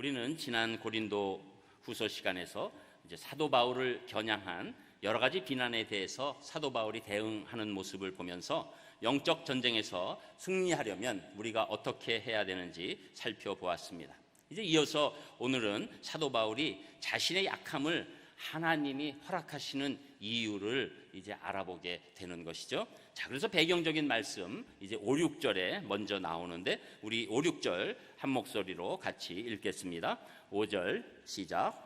우리는 지난 고린도 후서 시간에서 이제 사도 바울을 겨냥한 여러 가지 비난에 대해서 사도 바울이 대응하는 모습을 보면서 영적 전쟁에서 승리하려면 우리가 어떻게 해야 되는지 살펴보았습니다. 이제 이어서 오늘은 사도 바울이 자신의 약함을 하나님이 허락하시는 이유를 이제 알아보게 되는 것이죠. 자, 그래서 배경적인 말씀 이제 5, 6절에 먼저 나오는데 우리 5, 6절 한 목소리로 같이 읽겠습니다. 5절 시작.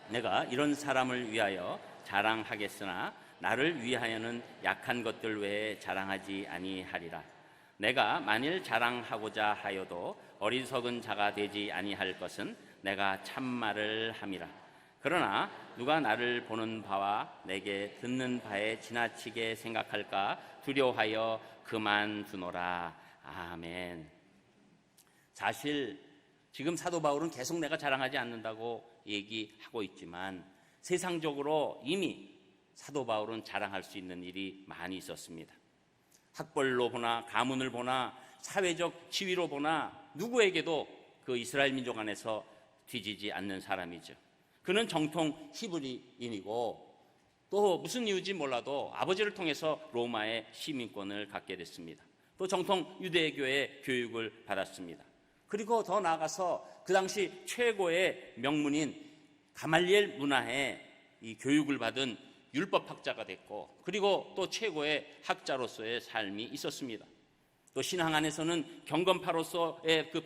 내가 이런 사람을 위하여 자랑하겠으나 나를 위하여는 약한 것들 외에 자랑하지 아니하리라. 내가 만일 자랑하고자 하여도 어리석은 자가 되지 아니할 것은 내가 참말을 함이라. 그러나 누가 나를 보는 바와 내게 듣는 바에 지나치게 생각할까 두려워하여 그만두노라. 아멘. 사실 지금 사도 바울은 계속 내가 자랑하지 않는다고 얘기하고 있지만 세상적으로 이미 사도 바울은 자랑할 수 있는 일이 많이 있었습니다. 학벌로 보나 가문을 보나 사회적 지위로 보나 누구에게도 그 이스라엘 민족 안에서 뒤지지 않는 사람이죠. 그는 정통 히브리인이고 또 무슨 이유인지 몰라도 아버지를 통해서 로마의 시민권을 갖게 됐습니다. 또 정통 유대교의 교육을 받았습니다. 그리고 더 나아가서 그 당시 최고의 명문인 가말리엘 문화에 이 교육을 받은 율법학자가 됐고 그리고 또 최고의 학자로서의 삶이 있었습니다. 또 신앙 안에서는 경건파로서의 그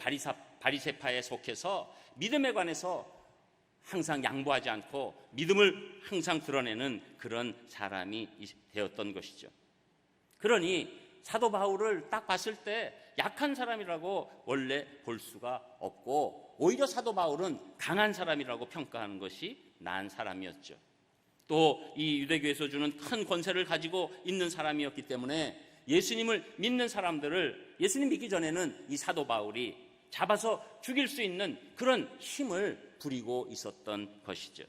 바리새파에 속해서 믿음에 관해서 항상 양보하지 않고 믿음을 항상 드러내는 그런 사람이 되었던 것이죠. 그러니 사도 바울을 딱 봤을 때 약한 사람이라고 원래 볼 수가 없고 오히려 사도 바울은 강한 사람이라고 평가하는 것이 나은 사람이었죠. 또 이 유대교에서 주는 큰 권세를 가지고 있는 사람이었기 때문에 예수님을 믿는 사람들을 예수님 믿기 전에는 이 사도 바울이 잡아서 죽일 수 있는 그런 힘을 부리고 있었던 것이죠.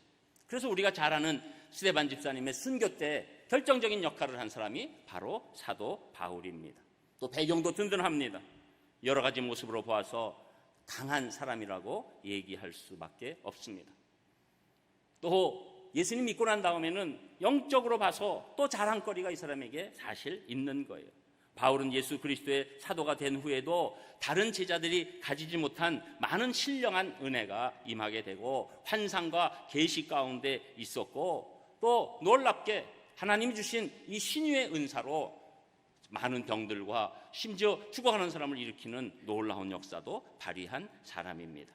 그래서 우리가 잘 아는 스데반 집사님의 순교 때 결정적인 역할을 한 사람이 바로 사도 바울입니다. 또 배경도 든든합니다. 여러 가지 모습으로 보아서 강한 사람이라고 얘기할 수밖에 없습니다. 또 예수님 믿고 난 다음에는 영적으로 봐서 또 자랑거리가 이 사람에게 사실 있는 거예요. 바울은 예수 그리스도의 사도가 된 후에도 다른 제자들이 가지지 못한 많은 신령한 은혜가 임하게 되고 환상과 계시 가운데 있었고 또 놀랍게 하나님이 주신 이 신유의 은사로 많은 병들과 심지어 죽어가는 사람을 일으키는 놀라운 역사도 발휘한 사람입니다.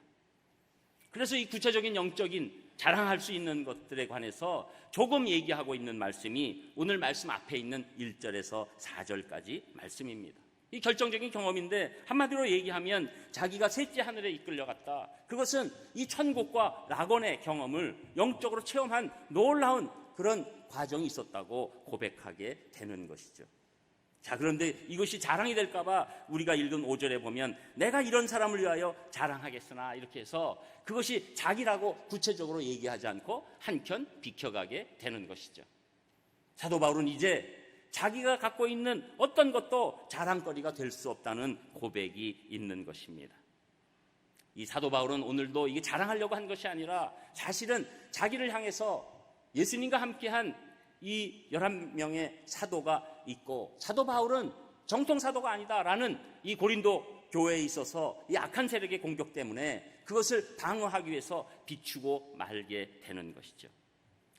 그래서 이 구체적인 영적인 자랑할 수 있는 것들에 관해서 조금 얘기하고 있는 말씀이 오늘 말씀 앞에 있는 1절에서 4절까지 말씀입니다. 이 결정적인 경험인데 한마디로 얘기하면 자기가 셋째 하늘에 이끌려갔다. 그것은 이 천국과 낙원의 경험을 영적으로 체험한 놀라운 그런 과정이 있었다고 고백하게 되는 것이죠. 자, 그런데 이것이 자랑이 될까봐 우리가 읽은 5절에 보면 내가 이런 사람을 위하여 자랑하겠으나 이렇게 해서 그것이 자기라고 구체적으로 얘기하지 않고 한켠 비켜가게 되는 것이죠. 사도 바울은 이제 자기가 갖고 있는 어떤 것도 자랑거리가 될 수 없다는 고백이 있는 것입니다. 이 사도 바울은 오늘도 이게 자랑하려고 한 것이 아니라 사실은 자기를 향해서 예수님과 함께한 이 11명의 사도가 있고 사도 바울은 정통 사도가 아니다라는 이 고린도 교회에 있어서 이 악한 세력의 공격 때문에 그것을 방어하기 위해서 비추고 말게 되는 것이죠.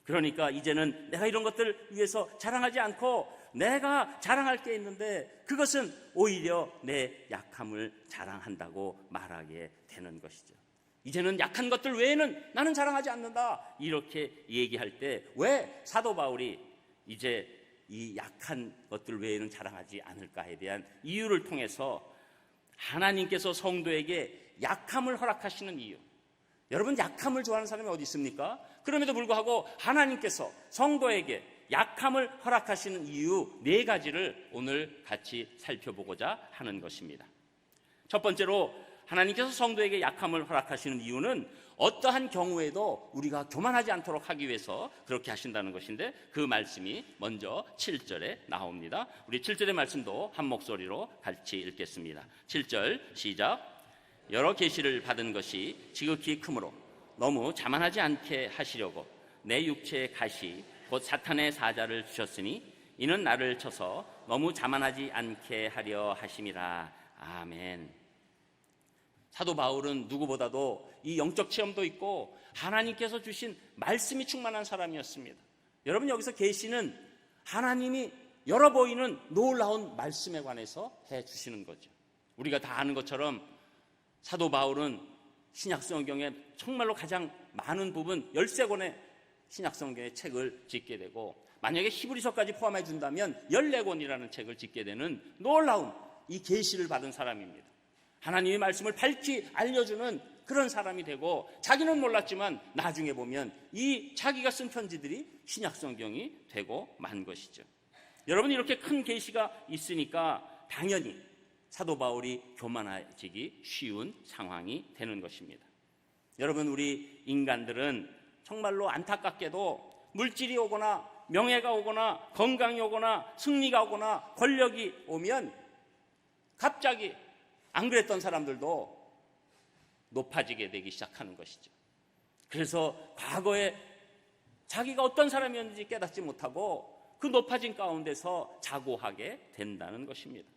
그러니까 이제는 내가 이런 것들을 위해서 자랑하지 않고 내가 자랑할 게 있는데 그것은 오히려 내 약함을 자랑한다고 말하게 되는 것이죠. 이제는 약한 것들 외에는 나는 자랑하지 않는다 이렇게 얘기할 때 왜 사도 바울이 이제 이 약한 것들 외에는 자랑하지 않을까에 대한 이유를 통해서 하나님께서 성도에게 약함을 허락하시는 이유. 여러분 약함을 좋아하는 사람이 어디 있습니까? 그럼에도 불구하고 하나님께서 성도에게 약함을 허락하시는 이유 4가지를 오늘 같이 살펴보고자 하는 것입니다. 첫 번째로 하나님께서 성도에게 약함을 허락하시는 이유는 어떠한 경우에도 우리가 교만하지 않도록 하기 위해서 그렇게 하신다는 것인데 그 말씀이 먼저 7절에 나옵니다. 우리 7절의 말씀도 한 목소리로 같이 읽겠습니다. 7절 시작. 여러 계시를 받은 것이 지극히 크므로 너무 자만하지 않게 하시려고 내 육체의 가시 곧 사탄의 사자를 주셨으니 이는 나를 쳐서 너무 자만하지 않게 하려 하심이라. 아멘. 사도 바울은 누구보다도 이 영적 체험도 있고 하나님께서 주신 말씀이 충만한 사람이었습니다. 여러분, 여기서 계시는 하나님이 열어 보이는 놀라운 말씀에 관해서 해 주시는 거죠. 우리가 다 아는 것처럼 사도 바울은 신약성경에 정말로 가장 많은 부분 13권의 신약성경의 책을 짓게 되고, 만약에 히브리서까지 포함해 준다면 14권이라는 책을 짓게 되는 놀라운 이 계시를 받은 사람입니다. 하나님의 말씀을 밝히 알려주는 그런 사람이 되고, 자기는 몰랐지만 나중에 보면 이 자기가 쓴 편지들이 신약성경이 되고 만 것이죠. 여러분, 이렇게 큰 계시가 있으니까 당연히 사도 바울이 교만해지기 쉬운 상황이 되는 것입니다. 여러분, 우리 인간들은 정말로 안타깝게도 물질이 오거나 명예가 오거나 건강이 오거나 승리가 오거나 권력이 오면 갑자기 안 그랬던 사람들도 높아지게 되기 시작하는 것이죠. 그래서 과거에 자기가 어떤 사람이었는지 깨닫지 못하고 그 높아진 가운데서 자고하게 된다는 것입니다.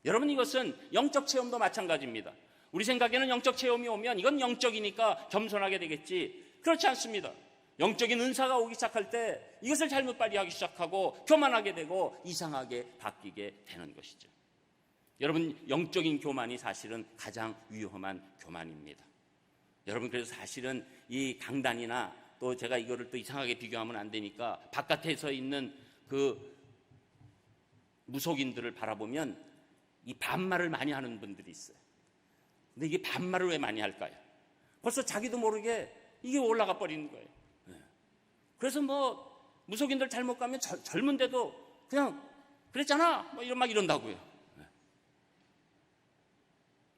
여러분, 이것은 영적 체험도 마찬가지입니다. 우리 생각에는 영적 체험이 오면 이건 영적이니까 겸손하게 되겠지. 그렇지 않습니다. 영적인 은사가 오기 시작할 때 이것을 잘못 발휘하기 시작하고 교만하게 되고 이상하게 바뀌게 되는 것이죠. 여러분, 영적인 교만이 사실은 가장 위험한 교만입니다. 여러분, 그래서 사실은 이 강단이나 또 제가 이거를 또 이상하게 비교하면 안 되니까 바깥에 서 있는 그 무속인들을 바라보면 이 반말을 많이 하는 분들이 있어요. 근데 이게 반말을 왜 많이 할까요? 벌써 자기도 모르게 이게 올라가 버리는 거예요. 그래서 뭐 무속인들 잘못 가면 젊은데도 그냥 그랬잖아 막 이런다고요.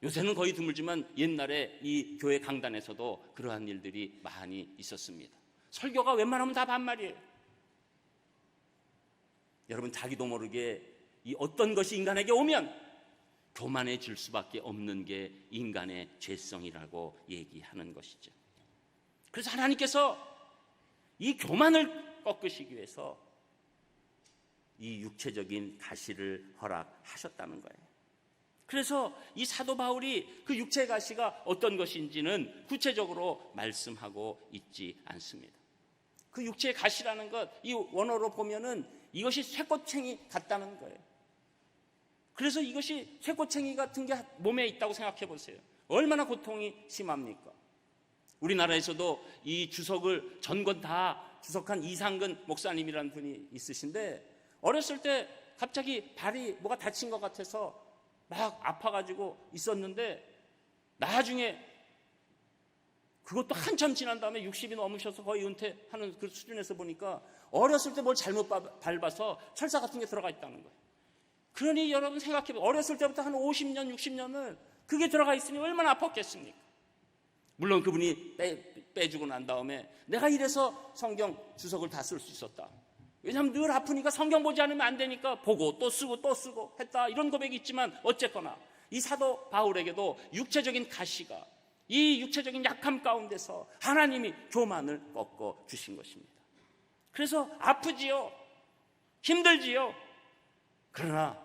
요새는 거의 드물지만 옛날에 이 교회 강단에서도 그러한 일들이 많이 있었습니다. 설교가 웬만하면 다 반말이에요. 여러분, 자기도 모르게 이 어떤 것이 인간에게 오면 교만해질 수밖에 없는 게 인간의 죄성이라고 얘기하는 것이죠. 그래서 하나님께서 이 교만을 꺾으시기 위해서 이 육체적인 가시를 허락하셨다는 거예요. 그래서 이 사도 바울이 그 육체의 가시가 어떤 것인지는 구체적으로 말씀하고 있지 않습니다. 그 육체의 가시라는 것, 이 원어로 보면은 이것이 쇠꼬챙이 같다는 거예요. 그래서 이것이 쇠꼬챙이 같은 게 몸에 있다고 생각해 보세요. 얼마나 고통이 심합니까? 우리나라에서도 이 주석을 전권 다 주석한 이상근 목사님이라는 분이 있으신데, 어렸을 때 갑자기 발이 뭐가 다친 것 같아서 막 아파가지고 있었는데, 나중에 그것도 한참 지난 다음에 60이 넘으셔서 거의 은퇴하는 그 수준에서 보니까 어렸을 때 뭘 잘못 밟아서 철사 같은 게 들어가 있다는 거예요. 그러니 여러분 생각해보세요. 어렸을 때부터 한 50년, 60년을 그게 들어가 있으니 얼마나 아팠겠습니까? 물론 그분이 빼주고 난 다음에 내가 이래서 성경 주석을 다 쓸 수 있었다. 왜냐하면 늘 아프니까 성경 보지 않으면 안 되니까 보고 또 쓰고 또 쓰고 했다. 이런 고백이 있지만 어쨌거나 이 사도 바울에게도 육체적인 가시가, 이 육체적인 약함 가운데서 하나님이 교만을 꺾어 주신 것입니다. 그래서 아프지요. 힘들지요. 그러나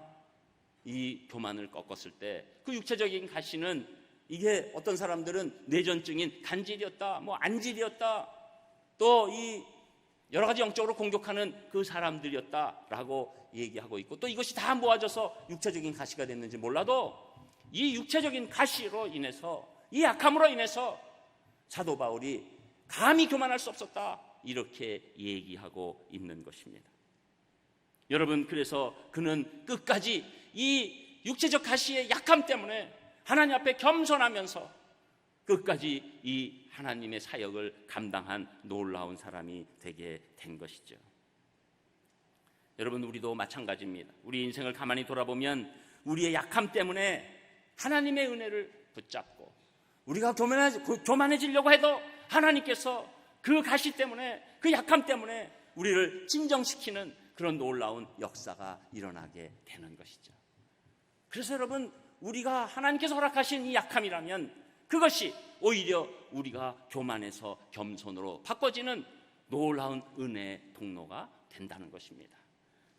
이 교만을 꺾었을 때 그 육체적인 가시는, 이게 어떤 사람들은 뇌전증인 간질이었다, 뭐 안질이었다, 또 이 여러 가지 영적으로 공격하는 그 사람들이었다라고 얘기하고 있고, 또 이것이 다 모아져서 육체적인 가시가 됐는지 몰라도 이 육체적인 가시로 인해서, 이 약함으로 인해서 사도 바울이 감히 교만할 수 없었다, 이렇게 얘기하고 있는 것입니다. 여러분, 그래서 그는 끝까지 이 육체적 가시의 약함 때문에 하나님 앞에 겸손하면서 끝까지 이 하나님의 사역을 감당한 놀라운 사람이 되게 된 것이죠. 여러분, 우리도 마찬가지입니다. 우리 인생을 가만히 돌아보면 우리의 약함 때문에 하나님의 은혜를 붙잡고 우리가 교만해지려고 해도 하나님께서 그 가시 때문에, 그 약함 때문에 우리를 진정시키는 그런 놀라운 역사가 일어나게 되는 것이죠. 그래서 여러분, 우리가 하나님께서 허락하신 이 약함이라면 그것이 오히려 우리가 교만에서 겸손으로 바꿔지는 놀라운 은혜의 통로가 된다는 것입니다.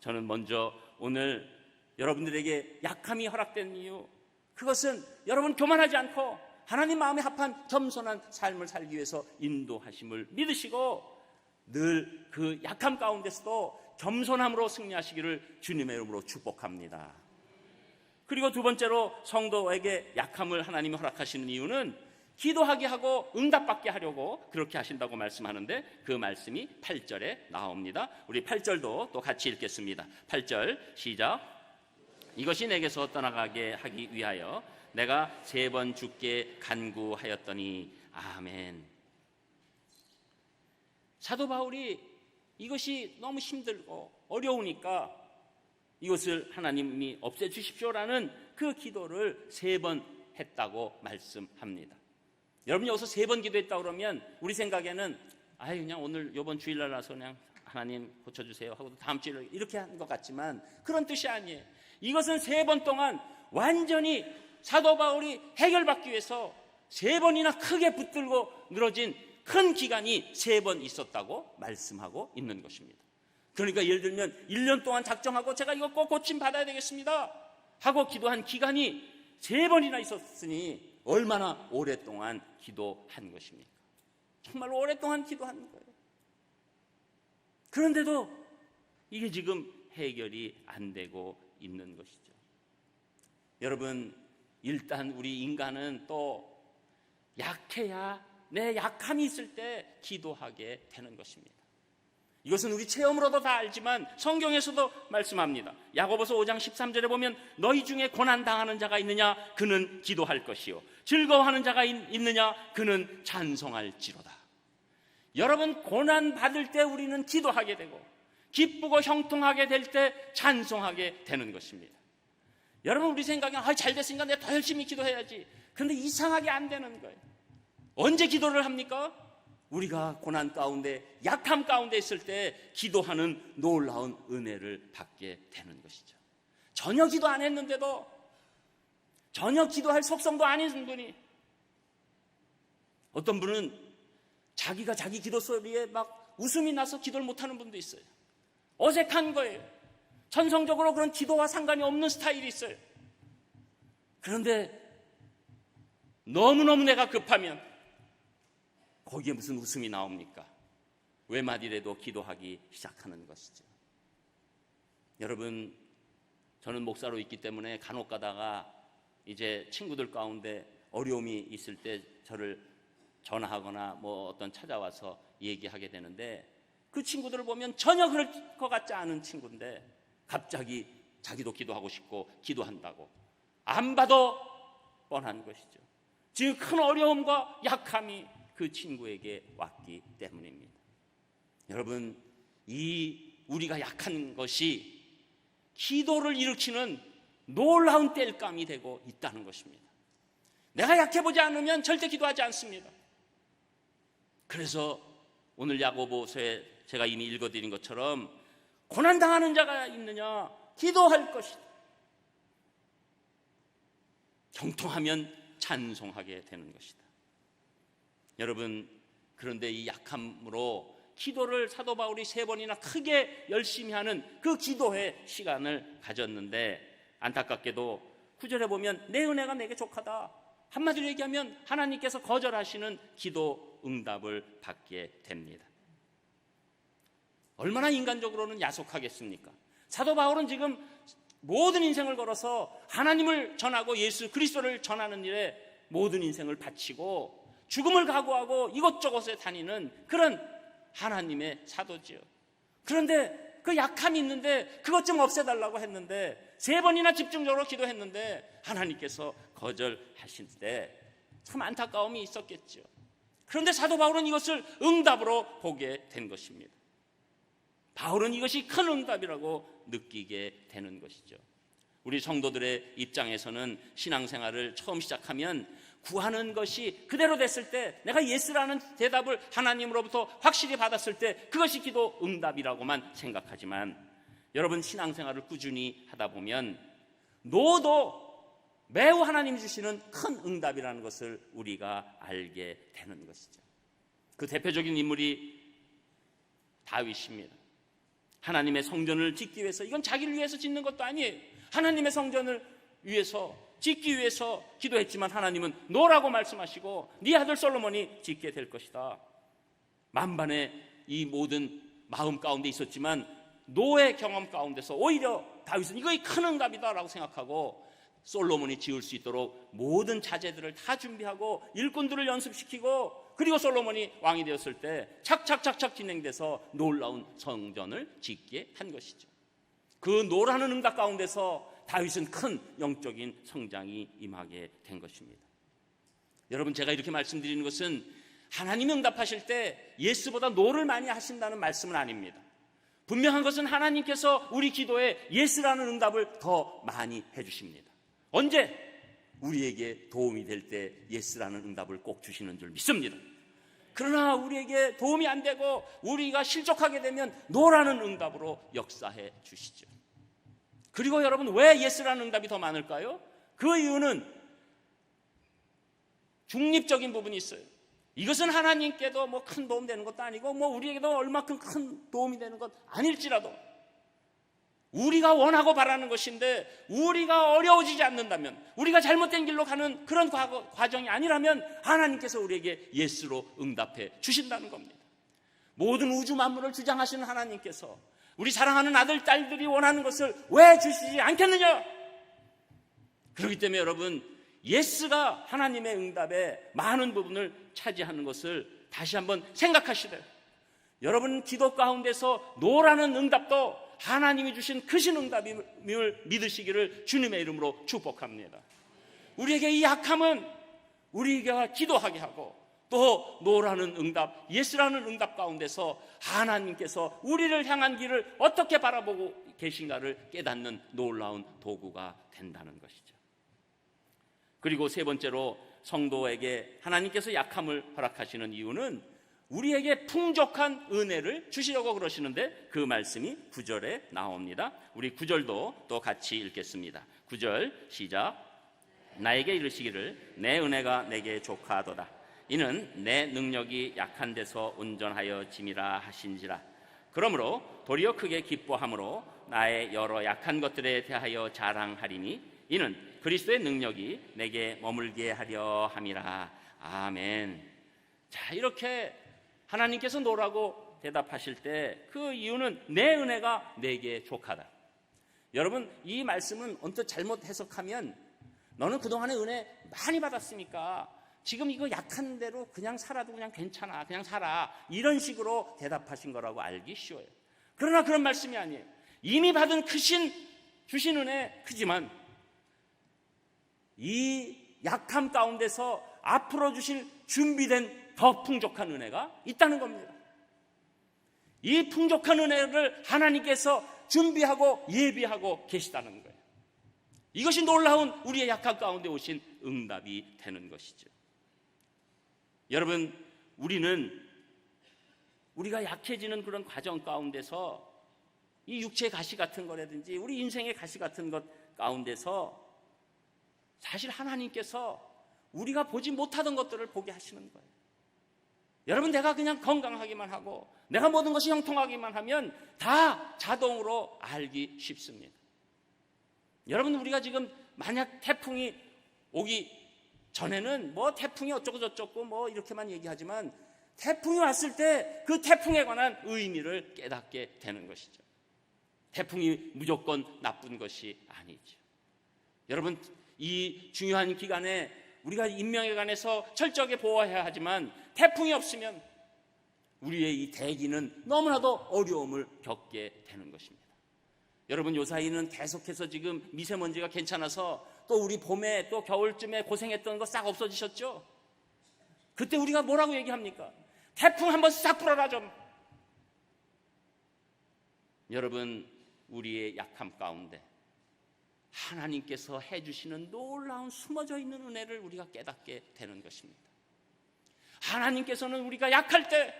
저는 먼저 오늘 여러분들에게 약함이 허락된 이유, 그것은 여러분 교만하지 않고 하나님 마음에 합한 겸손한 삶을 살기 위해서 인도하심을 믿으시고 늘 그 약함 가운데서도 겸손함으로 승리하시기를 주님의 이름으로 축복합니다. 그리고 두 번째로 성도에게 약함을 하나님이 허락하시는 이유는 기도하게 하고 응답받게 하려고 그렇게 하신다고 말씀하는데, 그 말씀이 8절에 나옵니다. 우리 8절도 또 같이 읽겠습니다. 8절 시작. 이것이 내게서 떠나가게 하기 위하여 내가 3번 주께 간구하였더니 아멘. 사도 바울이 이것이 너무 힘들고 어려우니까 이것을 하나님이 없애주십시오라는 그 기도를 3번 했다고 말씀합니다. 여러분 여기서 3번 기도했다고 그러면 우리 생각에는 그냥 오늘 이번 주일날 나서 그냥 하나님 고쳐주세요 하고 다음 주일날 이렇게 하는 것 같지만 그런 뜻이 아니에요. 이것은 3번 동안 완전히 사도 바울이 해결받기 위해서 3번이나 크게 붙들고 늘어진 큰 기간이 3번 있었다고 말씀하고 있는 것입니다. 그러니까 예를 들면 1년 동안 작정하고 제가 이거 꼭 고침 받아야 되겠습니다 하고 기도한 기간이 3번이나 있었으니 얼마나 오랫동안 기도한 것입니까? 정말 오랫동안 기도한 거예요. 그런데도 이게 지금 해결이 안 되고 있는 것이죠. 여러분, 일단 우리 인간은 또 약해야 내 약함이 있을 때 기도하게 되는 것입니다. 이것은 우리 체험으로도 다 알지만 성경에서도 말씀합니다. 야고보서 5장 13절에 보면 너희 중에 고난당하는 자가 있느냐 그는 기도할 것이요 즐거워하는 자가 있느냐 그는 찬송할지로다. 여러분, 고난받을 때 우리는 기도하게 되고 기쁘고 형통하게 될 때 찬송하게 되는 것입니다. 여러분, 우리 생각에 잘 됐으니까 내가 더 열심히 기도해야지. 그런데 이상하게 안 되는 거예요. 언제 기도를 합니까? 우리가 고난 가운데 약함 가운데 있을 때 기도하는 놀라운 은혜를 받게 되는 것이죠. 전혀 기도 안 했는데도, 전혀 기도할 속성도 아닌 분이, 어떤 분은 자기가 자기 기도 소리에 막 웃음이 나서 기도를 못하는 분도 있어요. 어색한 거예요. 천성적으로 그런 기도와 상관이 없는 스타일이 있어요. 그런데 너무너무 내가 급하면 거기에 무슨 웃음이 나옵니까? 외마디라도 기도하기 시작하는 것이죠. 여러분, 저는 목사로 있기 때문에 간혹 가다가 이제 친구들 가운데 어려움이 있을 때 저를 전화하거나 어떤 찾아와서 얘기하게 되는데, 그 친구들을 보면 전혀 그럴 것 같지 않은 친구인데 갑자기 자기도 기도하고 싶고 기도한다고. 안 봐도 뻔한 것이죠. 지금 큰 어려움과 약함이 그 친구에게 왔기 때문입니다. 여러분, 우리가 약한 것이 기도를 일으키는 놀라운 땔감이 되고 있다는 것입니다. 내가 약해보지 않으면 절대 기도하지 않습니다. 그래서 오늘 야고보서에 제가 이미 읽어드린 것처럼 고난당하는 자가 있느냐 기도할 것이다. 형통하면 찬송하게 되는 것이다. 여러분, 그런데 이 약함으로 기도를 사도 바울이 3번이나 크게 열심히 하는 그 기도의 시간을 가졌는데, 안타깝게도 9절에 보면 내 은혜가 내게 족하다, 한마디로 얘기하면 하나님께서 거절하시는 기도 응답을 받게 됩니다. 얼마나 인간적으로는 야속하겠습니까? 사도 바울은 지금 모든 인생을 걸어서 하나님을 전하고 예수 그리스도를 전하는 일에 모든 인생을 바치고 죽음을 각오하고 이곳저곳에 다니는 그런 하나님의 사도지요. 그런데 그 약함이 있는데 그것 좀 없애달라고 했는데 3번이나 집중적으로 기도했는데 하나님께서 거절하실 때 참 안타까움이 있었겠죠. 그런데 사도 바울은 이것을 응답으로 보게 된 것입니다. 바울은 이것이 큰 응답이라고 느끼게 되는 것이죠. 우리 성도들의 입장에서는 신앙생활을 처음 시작하면 구하는 것이 그대로 됐을 때, 내가 예스라는 대답을 하나님으로부터 확실히 받았을 때 그것이 기도 응답이라고만 생각하지만, 여러분 신앙생활을 꾸준히 하다 보면 노도 매우 하나님이 주시는 큰 응답이라는 것을 우리가 알게 되는 것이죠. 그 대표적인 인물이 다윗입니다. 하나님의 성전을 짓기 위해서, 이건 자기를 위해서 짓는 것도 아니에요. 하나님의 성전을 위해서 짓기 위해서 기도했지만 하나님은 노라고 말씀하시고 네 아들 솔로몬이 짓게 될 것이다. 만반의 이 모든 마음 가운데 있었지만 노의 경험 가운데서 오히려 다윗은 이거 큰 응답이다라고 생각하고 솔로몬이 지을 수 있도록 모든 자재들을 다 준비하고 일꾼들을 연습시키고, 그리고 솔로몬이 왕이 되었을 때 착착착착 진행돼서 놀라운 성전을 짓게 한 것이죠. 그 노라는 응답 가운데서 다윗은 큰 영적인 성장이 임하게 된 것입니다. 여러분, 제가 이렇게 말씀드리는 것은 하나님이 응답하실 때 예스보다 노를 많이 하신다는 말씀은 아닙니다. 분명한 것은 하나님께서 우리 기도에 예스라는 응답을 더 많이 해주십니다. 언제? 우리에게 도움이 될 때 예스라는 응답을 꼭 주시는 줄 믿습니다. 그러나 우리에게 도움이 안 되고 우리가 실족하게 되면 노라는 응답으로 역사해 주시죠. 그리고 여러분, 왜 예스라는 응답이 더 많을까요? 그 이유는 중립적인 부분이 있어요. 이것은 하나님께도 뭐 큰 도움 되는 것도 아니고 뭐 우리에게도 얼마큼 큰 도움이 되는 것 아닐지라도 우리가 원하고 바라는 것인데 우리가 어려워지지 않는다면, 우리가 잘못된 길로 가는 그런 과정이 아니라면 하나님께서 우리에게 예스로 응답해 주신다는 겁니다. 모든 우주 만물을 주장하시는 하나님께서 우리 사랑하는 아들, 딸들이 원하는 것을 왜 주시지 않겠느냐? 그렇기 때문에 여러분, 예스가 하나님의 응답의 많은 부분을 차지하는 것을 다시 한번 생각하시되, 여러분 기도 가운데서 노라는 응답도 하나님이 주신 크신 응답임을 믿으시기를 주님의 이름으로 축복합니다. 우리에게 이 약함은 우리가 기도하게 하고, 또 노라는 응답, 예스라는 응답 가운데서 하나님께서 우리를 향한 길을 어떻게 바라보고 계신가를 깨닫는 놀라운 도구가 된다는 것이죠. 그리고 세 번째로 성도에게 하나님께서 약함을 허락하시는 이유는 우리에게 풍족한 은혜를 주시려고 그러시는데, 그 말씀이 9절에 나옵니다. 우리 9절도 또 같이 읽겠습니다. 9절 시작. 나에게 이르시기를 내 은혜가 내게 족하도다. 이는 내 능력이 약한 데서 온전하여 짐이라 하신지라. 그러므로 도리어 크게 기뻐함으로 나의 여러 약한 것들에 대하여 자랑하리니 이는 그리스도의 능력이 내게 머물게 하려 함이라. 아멘. 자, 이렇게 하나님께서 노라고 대답하실 때 그 이유는 내 은혜가 내게 족하다. 여러분, 이 말씀은 언뜻 잘못 해석하면 너는 그동안에 은혜 많이 받았으니까 지금 이거 약한 대로 그냥 살아도 그냥 괜찮아, 그냥 살아, 이런 식으로 대답하신 거라고 알기 쉬워요. 그러나 그런 말씀이 아니에요. 이미 받은 크신 주신 은혜 크지만 이 약함 가운데서 앞으로 주실 준비된 더 풍족한 은혜가 있다는 겁니다. 이 풍족한 은혜를 하나님께서 준비하고 예비하고 계시다는 거예요. 이것이 놀라운 우리의 약함 가운데 오신 응답이 되는 것이죠. 여러분, 우리가 약해지는 그런 과정 가운데서 이 육체의 가시 같은 거라든지 우리 인생의 가시 같은 것 가운데서 사실 하나님께서 우리가 보지 못하던 것들을 보게 하시는 거예요. 여러분, 내가 그냥 건강하기만 하고 내가 모든 것이 형통하기만 하면 다 자동으로 알기 쉽습니다. 여러분, 우리가 지금 만약 태풍이 오기 전에는 뭐 태풍이 어쩌고 저쩌고 뭐 이렇게만 얘기하지만 태풍이 왔을 때 그 태풍에 관한 의미를 깨닫게 되는 것이죠. 태풍이 무조건 나쁜 것이 아니죠. 여러분, 이 중요한 기간에 우리가 인명에 관해서 철저하게 보호해야 하지만 태풍이 없으면 우리의 이 대기는 너무나도 어려움을 겪게 되는 것입니다. 여러분, 요 사이는 계속해서 지금 미세먼지가 괜찮아서 또 우리 봄에 또 겨울쯤에 고생했던 거 싹 없어지셨죠? 그때 우리가 뭐라고 얘기합니까? 태풍 한번 싹 불어라 좀. 여러분, 우리의 약함 가운데 하나님께서 해주시는 놀라운 숨어져 있는 은혜를 우리가 깨닫게 되는 것입니다. 하나님께서는 우리가 약할 때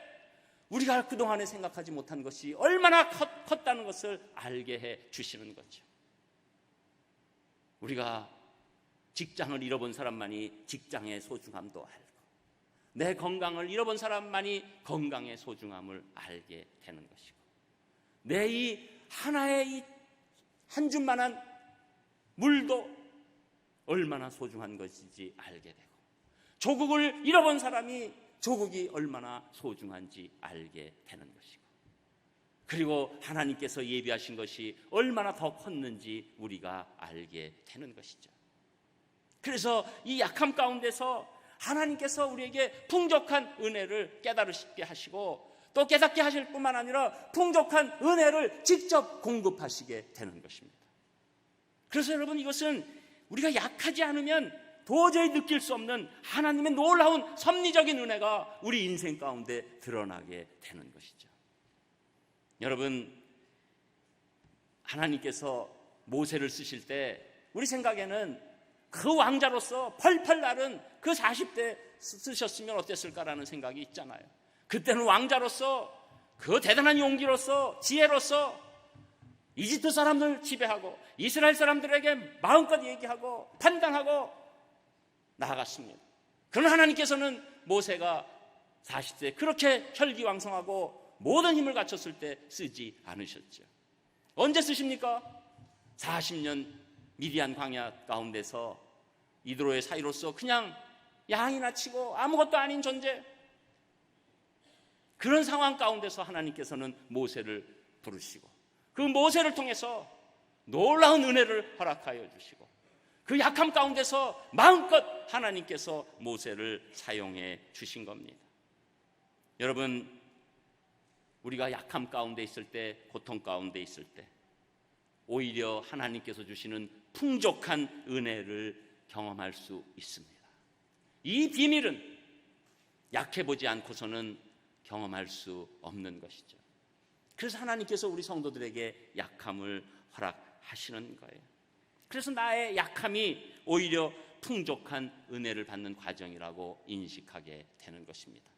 우리가 그동안에 생각하지 못한 것이 얼마나 컸다는 것을 알게 해 주시는 거죠. 우리가 직장을 잃어본 사람만이 직장의 소중함도 알고, 내 건강을 잃어본 사람만이 건강의 소중함을 알게 되는 것이고, 내 이 하나의 이 한 줌만한 물도 얼마나 소중한 것인지 알게 되고, 조국을 잃어본 사람이 조국이 얼마나 소중한지 알게 되는 것이고, 그리고 하나님께서 예비하신 것이 얼마나 더 컸는지 우리가 알게 되는 것이죠. 그래서 이 약함 가운데서 하나님께서 우리에게 풍족한 은혜를 깨달으시게 하시고, 또 깨닫게 하실 뿐만 아니라 풍족한 은혜를 직접 공급하시게 되는 것입니다. 그래서 여러분, 이것은 우리가 약하지 않으면 도저히 느낄 수 없는 하나님의 놀라운 섭리적인 은혜가 우리 인생 가운데 드러나게 되는 것이죠. 여러분, 하나님께서 모세를 쓰실 때 우리 생각에는 그 왕자로서 펄펄 나른 그 40대 쓰셨으면 어땠을까라는 생각이 있잖아요. 그때는 왕자로서 그 대단한 용기로서 지혜로서 이집트 사람들 지배하고 이스라엘 사람들에게 마음껏 얘기하고 판단하고 나아갔습니다. 그러나 하나님께서는 모세가 40대 그렇게 혈기왕성하고 모든 힘을 갖췄을 때 쓰지 않으셨죠. 언제 쓰십니까? 40년 미디안 광야 가운데서 이드로의 사이로서 그냥 양이나 치고 아무것도 아닌 존재, 그런 상황 가운데서 하나님께서는 모세를 부르시고 그 모세를 통해서 놀라운 은혜를 허락하여 주시고, 그 약함 가운데서 마음껏 하나님께서 모세를 사용해 주신 겁니다. 여러분, 우리가 약함 가운데 있을 때, 고통 가운데 있을 때 오히려 하나님께서 주시는 풍족한 은혜를 경험할 수 있습니다. 이 비밀은 약해보지 않고서는 경험할 수 없는 것이죠. 그래서 하나님께서 우리 성도들에게 약함을 허락하시는 거예요. 그래서 나의 약함이 오히려 풍족한 은혜를 받는 과정이라고 인식하게 되는 것입니다.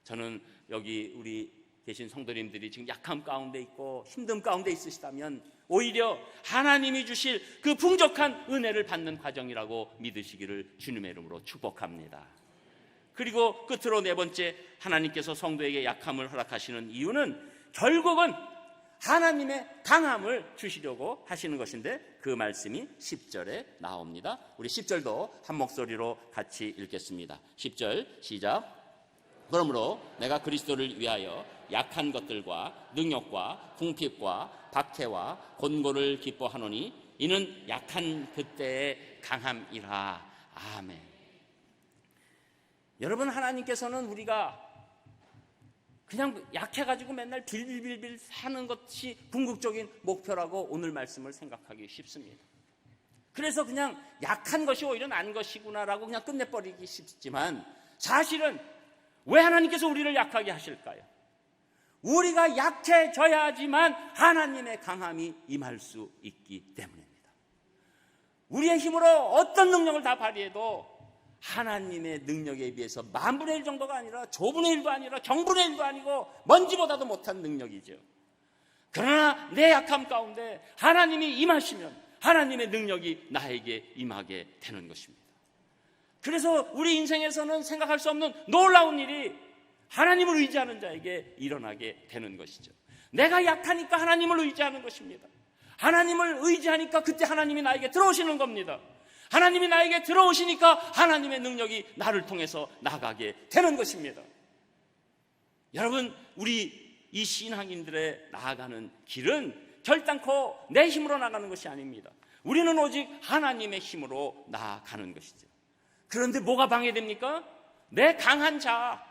저는 여기 우리 계신 성도님들이 지금 약함 가운데 있고 힘듦 가운데 있으시다면 오히려 하나님이 주실 그 풍족한 은혜를 받는 과정이라고 믿으시기를 주님의 이름으로 축복합니다. 그리고 끝으로 네 번째, 하나님께서 성도에게 약함을 허락하시는 이유는 결국은 하나님의 강함을 주시려고 하시는 것인데, 그 말씀이 10절에 나옵니다. 우리 10절도 한 목소리로 같이 읽겠습니다. 10절 시작. 그러므로 내가 그리스도를 위하여 약한 것들과 능욕과 궁핍과 박해와 곤고를 기뻐하노니 이는 약한 그때의 강함이라. 아멘. 여러분, 하나님께서는 우리가 그냥 약해가지고 맨날 빌빌빌빌 사는 것이 궁극적인 목표라고 오늘 말씀을 생각하기 쉽습니다. 그래서 그냥 약한 것이 오히려 난 것이구나라고 그냥 끝내버리기 쉽지만, 사실은 왜 하나님께서 우리를 약하게 하실까요? 우리가 약해져야지만 하나님의 강함이 임할 수 있기 때문입니다. 우리의 힘으로 어떤 능력을 다 발휘해도 하나님의 능력에 비해서 만분의 1 정도가 아니라 조분의 1도 아니라 경분의 1도 아니고 먼지보다도 못한 능력이죠. 그러나 내 약함 가운데 하나님이 임하시면 하나님의 능력이 나에게 임하게 되는 것입니다. 그래서 우리 인생에서는 생각할 수 없는 놀라운 일이 하나님을 의지하는 자에게 일어나게 되는 것이죠. 내가 약하니까 하나님을 의지하는 것입니다. 하나님을 의지하니까 그때 하나님이 나에게 들어오시는 겁니다. 하나님이 나에게 들어오시니까 하나님의 능력이 나를 통해서 나가게 되는 것입니다. 여러분, 우리 이 신앙인들의 나아가는 길은 결단코 내 힘으로 나가는 것이 아닙니다. 우리는 오직 하나님의 힘으로 나아가는 것이죠. 그런데 뭐가 방해됩니까? 내 강한 자,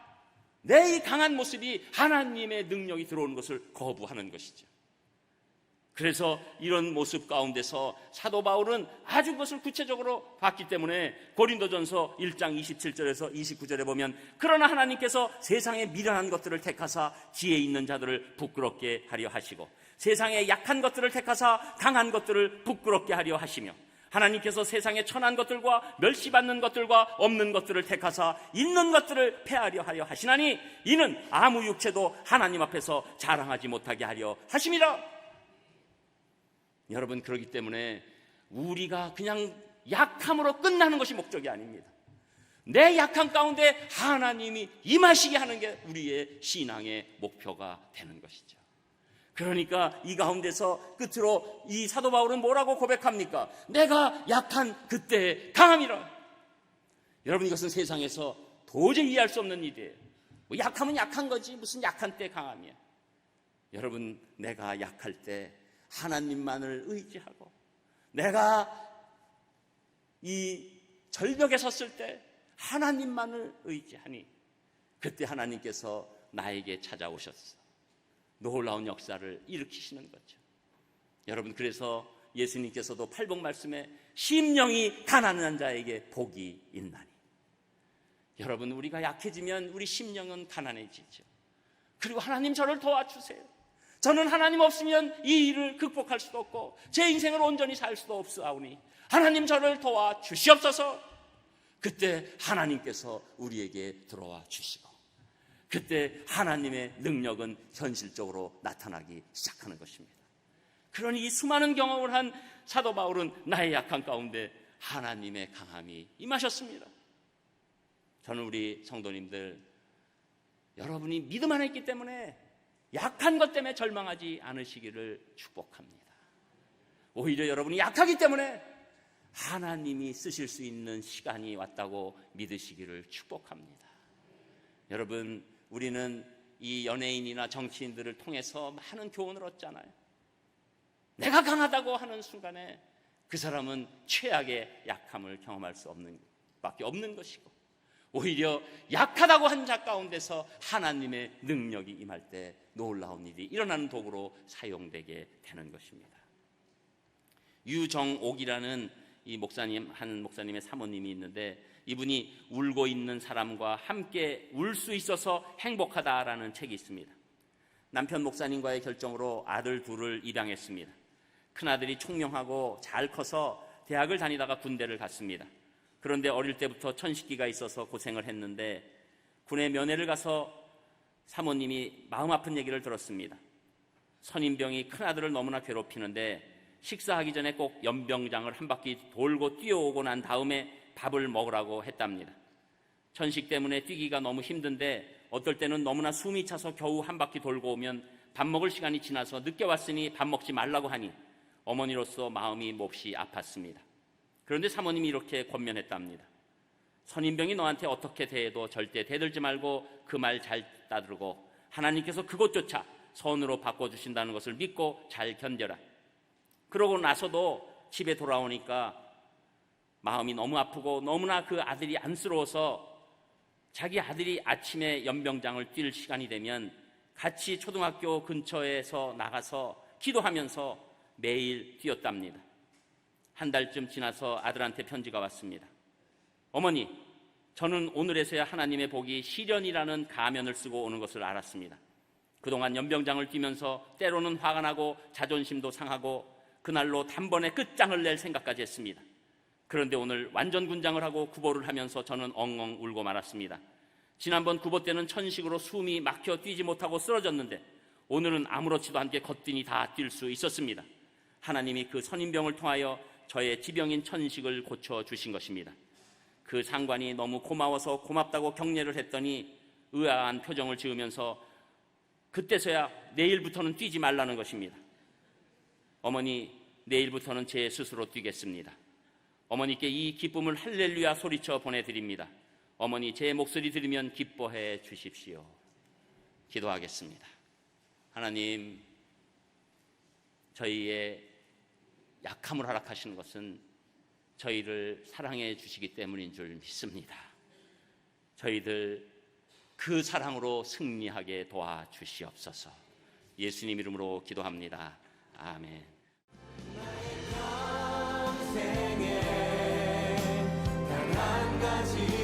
내 이 강한 모습이 하나님의 능력이 들어오는 것을 거부하는 것이죠. 그래서 이런 모습 가운데서 사도 바울은 아주 그것을 구체적으로 봤기 때문에 고린도전서 1장 27절에서 29절에 보면, 그러나 하나님께서 세상의 미련한 것들을 택하사 지혜 있는 자들을 부끄럽게 하려 하시고 세상의 약한 것들을 택하사 강한 것들을 부끄럽게 하려 하시며, 하나님께서 세상의 천한 것들과 멸시받는 것들과 없는 것들을 택하사 있는 것들을 폐하려 하려 하시나니 이는 아무 육체도 하나님 앞에서 자랑하지 못하게 하려 하심이라. 여러분, 그렇기 때문에 우리가 그냥 약함으로 끝나는 것이 목적이 아닙니다. 내 약한 가운데 하나님이 임하시게 하는 게 우리의 신앙의 목표가 되는 것이죠. 그러니까 이 가운데서 끝으로 이 사도 바울은 뭐라고 고백합니까? 내가 약한 그때의 강함이라. 여러분, 이것은 세상에서 도저히 이해할 수 없는 일이에요. 뭐 약하면 약한 거지 무슨 약한 때 강함이야. 여러분, 내가 약할 때 하나님만을 의지하고, 내가 이 절벽에 섰을 때 하나님만을 의지하니 그때 하나님께서 나에게 찾아오셨어. 놀라운 역사를 일으키시는 거죠. 여러분, 그래서 예수님께서도 팔복 말씀에 심령이 가난한 자에게 복이 있나니. 여러분, 우리가 약해지면 우리 심령은 가난해지죠. 그리고 하나님 저를 도와주세요. 저는 하나님 없으면 이 일을 극복할 수도 없고 제 인생을 온전히 살 수도 없사오니 하나님 저를 도와주시옵소서. 그때 하나님께서 우리에게 들어와 주시고, 그때 하나님의 능력은 현실적으로 나타나기 시작하는 것입니다. 그러니 이 수많은 경험을 한 사도 바울은 나의 약한 가운데 하나님의 강함이 임하셨습니다. 저는 우리 성도님들, 여러분이 믿음 안에 있기 때문에 약한 것 때문에 절망하지 않으시기를 축복합니다. 오히려 여러분이 약하기 때문에 하나님이 쓰실 수 있는 시간이 왔다고 믿으시기를 축복합니다. 여러분, 우리는 이 연예인이나 정치인들을 통해서 많은 교훈을 얻잖아요. 내가 강하다고 하는 순간에 그 사람은 최악의 약함을 경험할 수 없는 밖에 없는 것이고, 오히려 약하다고 한 자 가운데서 하나님의 능력이 임할 때 놀라운 일이 일어나는 도구로 사용되게 되는 것입니다. 유정옥이라는 이 목사님, 한 목사님의 사모님이 있는데, 이분이 울고 있는 사람과 함께 울 수 있어서 행복하다라는 책이 있습니다. 남편 목사님과의 결정으로 아들 둘을 입양했습니다. 큰아들이 총명하고 잘 커서 대학을 다니다가 군대를 갔습니다. 그런데 어릴 때부터 천식기가 있어서 고생을 했는데 군에 면회를 가서 사모님이 마음 아픈 얘기를 들었습니다. 선임병이 큰아들을 너무나 괴롭히는데 식사하기 전에 꼭 연병장을 한 바퀴 돌고 뛰어오고 난 다음에 밥을 먹으라고 했답니다. 천식 때문에 뛰기가 너무 힘든데 어떨 때는 너무나 숨이 차서 겨우 한 바퀴 돌고 오면 밥 먹을 시간이 지나서 늦게 왔으니 밥 먹지 말라고 하니 어머니로서 마음이 몹시 아팠습니다. 그런데 사모님이 이렇게 권면했답니다. 선임병이 너한테 어떻게 대해도 절대 대들지 말고 그 말 잘 따르고 하나님께서 그것조차 선으로 바꿔주신다는 것을 믿고 잘 견뎌라. 그러고 나서도 집에 돌아오니까 마음이 너무 아프고 너무나 그 아들이 안쓰러워서 자기 아들이 아침에 연병장을 뛸 시간이 되면 같이 초등학교 근처에서 나가서 기도하면서 매일 뛰었답니다. 한 달쯤 지나서 아들한테 편지가 왔습니다. 어머니, 저는 오늘에서야 하나님의 복이 시련이라는 가면을 쓰고 오는 것을 알았습니다. 그동안 연병장을 뛰면서 때로는 화가 나고 자존심도 상하고 그날로 단번에 끝장을 낼 생각까지 했습니다. 그런데 오늘 완전 군장을 하고 구보를 하면서 저는 엉엉 울고 말았습니다. 지난번 구보 때는 천식으로 숨이 막혀 뛰지 못하고 쓰러졌는데 오늘은 아무렇지도 않게 거뜬히 다 뛸 수 있었습니다. 하나님이 그 선임병을 통하여 저의 지병인 천식을 고쳐주신 것입니다. 그 상관이 너무 고마워서 고맙다고 격려를 했더니 의아한 표정을 지으면서 그때서야 내일부터는 뛰지 말라는 것입니다. 어머니, 내일부터는 제 스스로 뛰겠습니다. 어머니께 이 기쁨을 할렐루야 소리쳐 보내드립니다. 어머니, 제 목소리 들으면 기뻐해 주십시오. 기도하겠습니다. 하나님, 저희의 약함을 허락하시는 것은 저희를 사랑해 주시기 때문인 줄 믿습니다. 저희들 그 사랑으로 승리하게 도와주시옵소서. 예수님 이름으로 기도합니다. 아멘. 평생에 단 한 가지